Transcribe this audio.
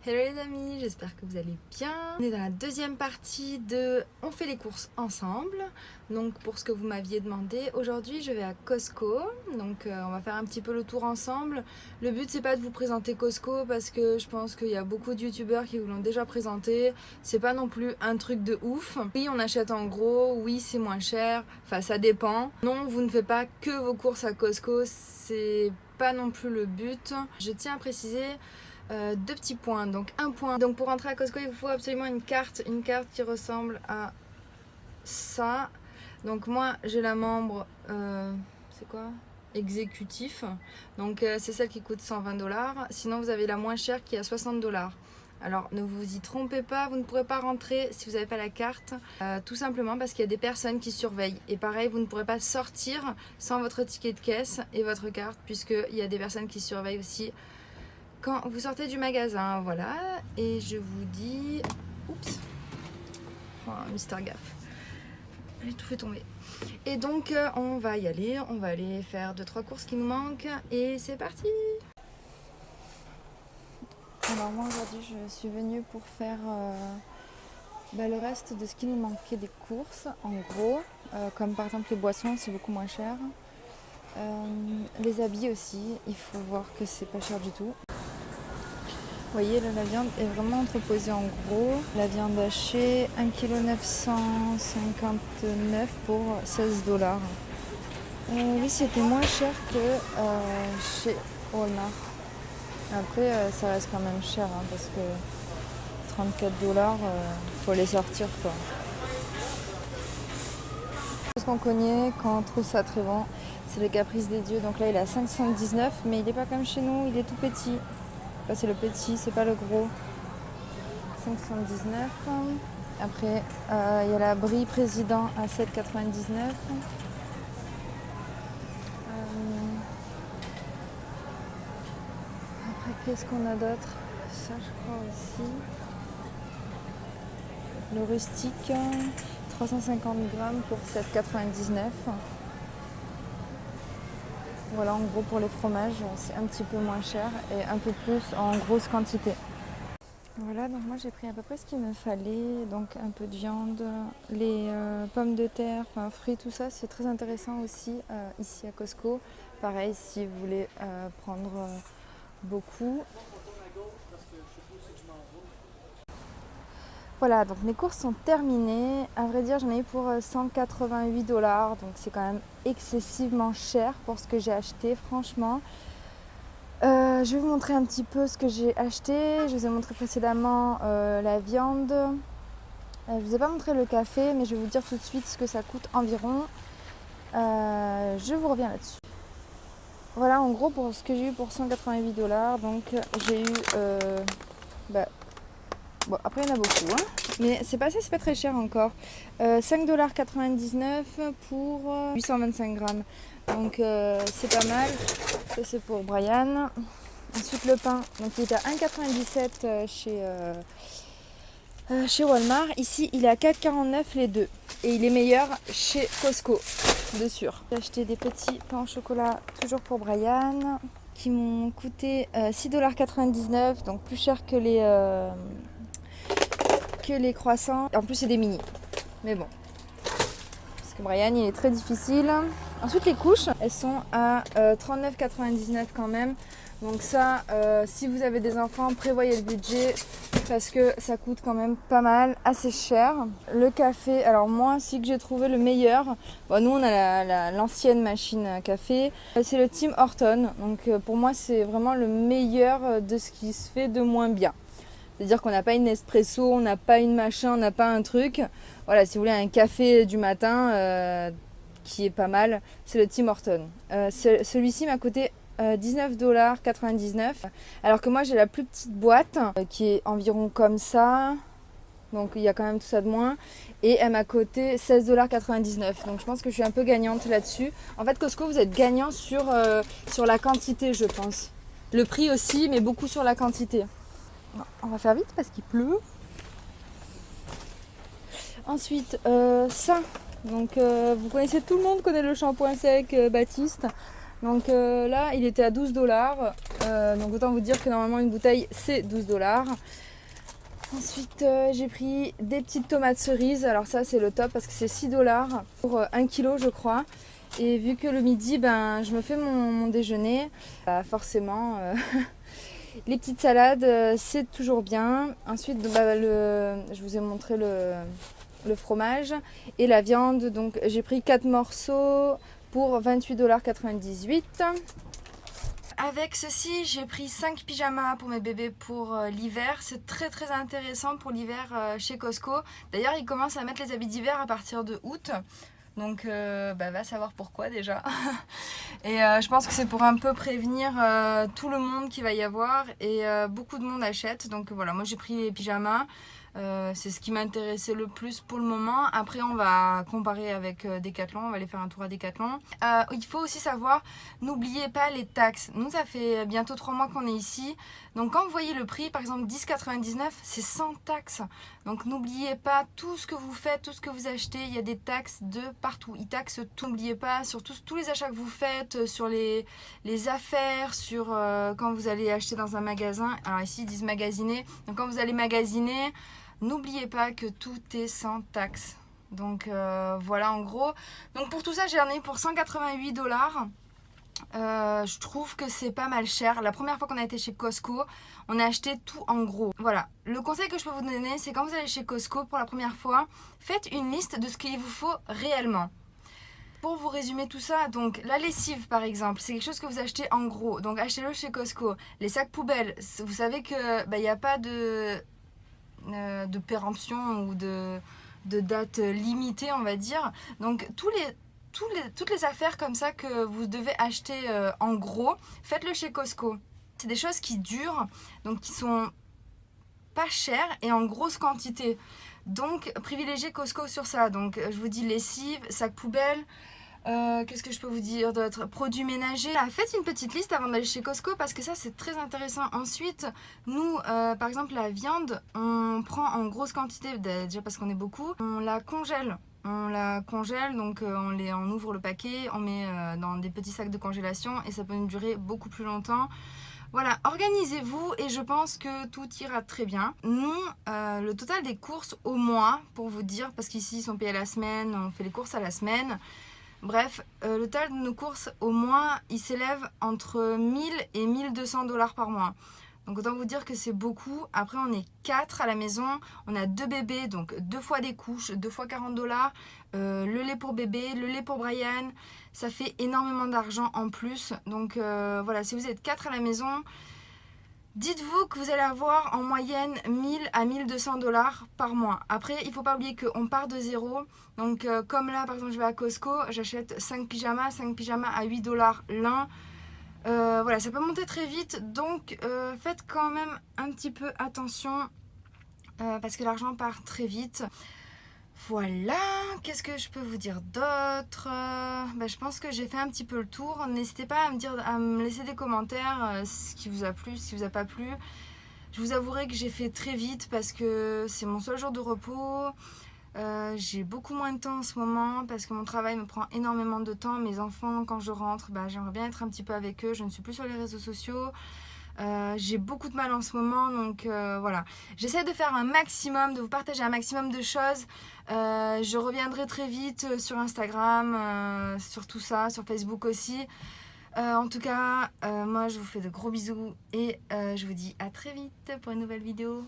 Hello les amis, j'espère que vous allez bien. On est dans la deuxième partie de On fait les courses ensemble. Donc pour ce que vous m'aviez demandé, aujourd'hui je vais à Costco. Donc on va faire un petit peu le tour ensemble. Le but c'est pas de vous présenter Costco parce que je pense qu'il y a beaucoup de youtubeurs qui vous l'ont déjà présenté. C'est pas non plus un truc de ouf. Oui, on achète en gros, oui c'est moins cher, enfin ça dépend. Non, vous ne faites pas que vos courses à Costco, c'est pas non plus le but. Je tiens à préciser deux petits points. Donc un point, donc pour entrer à Costco il vous faut absolument une carte qui ressemble à ça. Donc moi j'ai la membre c'est quoi, exécutif, donc c'est celle qui coûte 120$. Sinon vous avez la moins chère qui est à 60$. Alors ne vous y trompez pas, vous ne pourrez pas rentrer si vous n'avez pas la carte, tout simplement parce qu'il y a des personnes qui surveillent. Et pareil, vous ne pourrez pas sortir sans votre ticket de caisse et votre carte, puisqu'il y a des personnes qui surveillent aussi quand vous sortez du magasin. Voilà, et je vous dis... Oups, oh, Mister Gaff, j'ai tout fait tomber. Et donc on va y aller, on va aller faire 2-3 courses qui nous manquent, et c'est parti. Alors moi aujourd'hui je suis venue pour faire le reste de ce qui nous manquait des courses, en gros, comme par exemple les boissons, c'est beaucoup moins cher. Les habits aussi, il faut voir que c'est pas cher du tout. Vous voyez là, la viande est vraiment entreposée en gros. La viande hachée, 1,959 kg pour 16$. Oui, c'était moins cher que chez Walmart. Après, ça reste quand même cher, hein, parce que 34$, faut les sortir quoi. Ce qu'on connaît quand on trouve ça très bon, c'est le Caprice des Dieux. Donc là, il est à 5,79 €, mais il n'est pas comme chez nous, il est tout petit. Là, c'est le petit, c'est pas le gros. 5,79 €. Après, il y a la Brie Président à 7,99 €. Après, qu'est-ce qu'on a d'autre? Ça, je crois aussi. Le rustique, 350 grammes pour 7,99 €. Voilà, en gros pour les fromages, c'est un petit peu moins cher et un peu plus en grosse quantité. Voilà, donc moi j'ai pris à peu près ce qu'il me fallait, donc un peu de viande, les pommes de terre, enfin fruits, tout ça, c'est très intéressant aussi ici à Costco. Pareil, si vous voulez prendre beaucoup. Voilà, donc mes courses sont terminées. À vrai dire, j'en ai eu pour 188$, donc c'est quand même excessivement cher pour ce que j'ai acheté, franchement. Je vais vous montrer un petit peu ce que j'ai acheté. Je vous ai montré précédemment la viande. Je ne vous ai pas montré le café, mais je vais vous dire tout de suite ce que ça coûte environ. Je vous reviens là-dessus. Voilà, en gros, pour ce que j'ai eu pour 188$, donc j'ai eu... bon, après il y en a beaucoup, hein, mais c'est pas très cher encore. 5,99$ pour 825 grammes. Donc c'est pas mal. Ça c'est pour Brian. Ensuite le pain, donc il est à 1,97€ chez Walmart. Ici il est à 4,49€ les deux. Et il est meilleur chez Costco, de sûr. J'ai acheté des petits pains au chocolat, toujours pour Brian, qui m'ont coûté 6,99$, donc plus cher que les croissants. En plus c'est des mini, mais bon, parce que Brian il est très difficile. Ensuite les couches, elles sont à 39,99€ quand même. Donc ça, si vous avez des enfants, prévoyez le budget parce que ça coûte quand même pas mal, assez cher. Le café, alors moi c'est que j'ai trouvé le meilleur. Bon, nous on a l'ancienne machine à café, c'est le Tim Horton. Donc pour moi c'est vraiment le meilleur de ce qui se fait de moins bien. C'est-à-dire qu'on n'a pas une espresso, on n'a pas une machin, on n'a pas un truc. Voilà, si vous voulez un café du matin qui est pas mal, c'est le Tim Horton. Celui-ci m'a coûté 19,99$. Alors que moi j'ai la plus petite boîte qui est environ comme ça. Donc il y a quand même tout ça de moins. Et elle m'a coûté 16,99$. Donc je pense que je suis un peu gagnante là-dessus. En fait Costco vous êtes gagnant sur la quantité je pense. Le prix aussi mais beaucoup sur la quantité. On va faire vite parce qu'il pleut. Ensuite, ça. Donc, vous connaissez, tout le monde connaît le shampoing sec Baptiste. Donc là, il était à 12 $. Donc autant vous dire que normalement une bouteille c'est 12 $. Ensuite, j'ai pris des petites tomates cerises. Alors ça, c'est le top parce que c'est 6 $ pour 1 kg, je crois. Et vu que le midi, ben, je me fais mon déjeuner, bah, forcément, les petites salades, c'est toujours bien. Ensuite, bah, je vous ai montré le fromage et la viande. Donc j'ai pris 4 morceaux pour 28,98 $. Avec ceci, j'ai pris 5 pyjamas pour mes bébés pour l'hiver. C'est très très intéressant pour l'hiver chez Costco. D'ailleurs, ils commencent à mettre les habits d'hiver à partir de août. Donc, bah, va savoir pourquoi déjà. Et je pense que c'est pour un peu prévenir tout le monde qu'il va y avoir. Et beaucoup de monde achète. Donc voilà, moi j'ai pris les pyjamas. C'est ce qui m'intéressait le plus pour le moment. Après on va comparer avec Decathlon, on va aller faire un tour à Decathlon. Il faut aussi savoir, n'oubliez pas les taxes. Nous ça fait bientôt 3 mois qu'on est ici. Donc quand vous voyez le prix, par exemple 10,99, c'est sans taxes. Donc n'oubliez pas tout ce que vous faites, tout ce que vous achetez, il y a des taxes de partout. Ils taxent tout, n'oubliez pas, sur tous les achats que vous faites, sur les affaires, sur quand vous allez acheter dans un magasin. Alors ici ils disent magasiner, donc quand vous allez magasiner, n'oubliez pas que tout est sans taxe. Donc voilà en gros. Donc pour tout ça j'ai ai pour 188 $. Je trouve que c'est pas mal cher. La première fois qu'on a été chez Costco, on a acheté tout en gros. Voilà, le conseil que je peux vous donner, c'est quand vous allez chez Costco pour la première fois, faites une liste de ce qu'il vous faut réellement. Pour vous résumer tout ça, donc la lessive par exemple, c'est quelque chose que vous achetez en gros, donc achetez-le chez Costco. Les sacs poubelles, vous savez que il n'y a pas de péremption ou de date limitée, on va dire. Donc toutes les affaires comme ça que vous devez acheter en gros, faites-le chez Costco. C'est des choses qui durent, donc qui sont pas chères et en grosse quantité. Donc privilégiez Costco sur ça. Donc je vous dis lessive, sac poubelle. Qu'est-ce que je peux vous dire d'autre? Produits ménagers. Faites une petite liste avant d'aller chez Costco parce que ça c'est très intéressant. Ensuite, nous par exemple la viande, on prend en grosse quantité, déjà parce qu'on est beaucoup, on la congèle. Donc on ouvre le paquet, on met dans des petits sacs de congélation et ça peut nous durer beaucoup plus longtemps. Voilà, organisez-vous et je pense que tout ira très bien. Nous, le total des courses au mois, pour vous dire, parce qu'ici ils sont payés à la semaine, on fait les courses à la semaine. Bref, le total de nos courses au mois, il s'élève entre 1000 et 1200 $ par mois. Donc autant vous dire que c'est beaucoup. Après on est 4 à la maison, on a 2 bébés, donc 2 fois des couches, 2 fois 40 $. Le lait pour bébé, le lait pour Brian, ça fait énormément d'argent en plus. Donc voilà, si vous êtes 4 à la maison, dites-vous que vous allez avoir en moyenne 1000 à 1200 $ par mois. Après, il ne faut pas oublier qu'on part de zéro. Donc comme là, par exemple, je vais à Costco, j'achète 5 pyjamas à 8 $ l'un. Voilà, ça peut monter très vite. Donc faites quand même un petit peu attention parce que l'argent part très vite. Voilà, qu'est-ce que je peux vous dire d'autre? Je pense que j'ai fait un petit peu le tour. N'hésitez pas à me laisser des commentaires ce qui vous a plu, ce qui vous a pas plu. Je vous avouerai que j'ai fait très vite parce que c'est mon seul jour de repos. J'ai beaucoup moins de temps en ce moment parce que mon travail me prend énormément de temps. Mes enfants, quand je rentre, j'aimerais bien être un petit peu avec eux. Je ne suis plus sur les réseaux sociaux. J'ai beaucoup de mal en ce moment, donc voilà. J'essaie de faire un maximum, de vous partager un maximum de choses. Je reviendrai très vite sur Instagram, sur tout ça, sur Facebook aussi. En tout cas, moi je vous fais de gros bisous et je vous dis à très vite pour une nouvelle vidéo.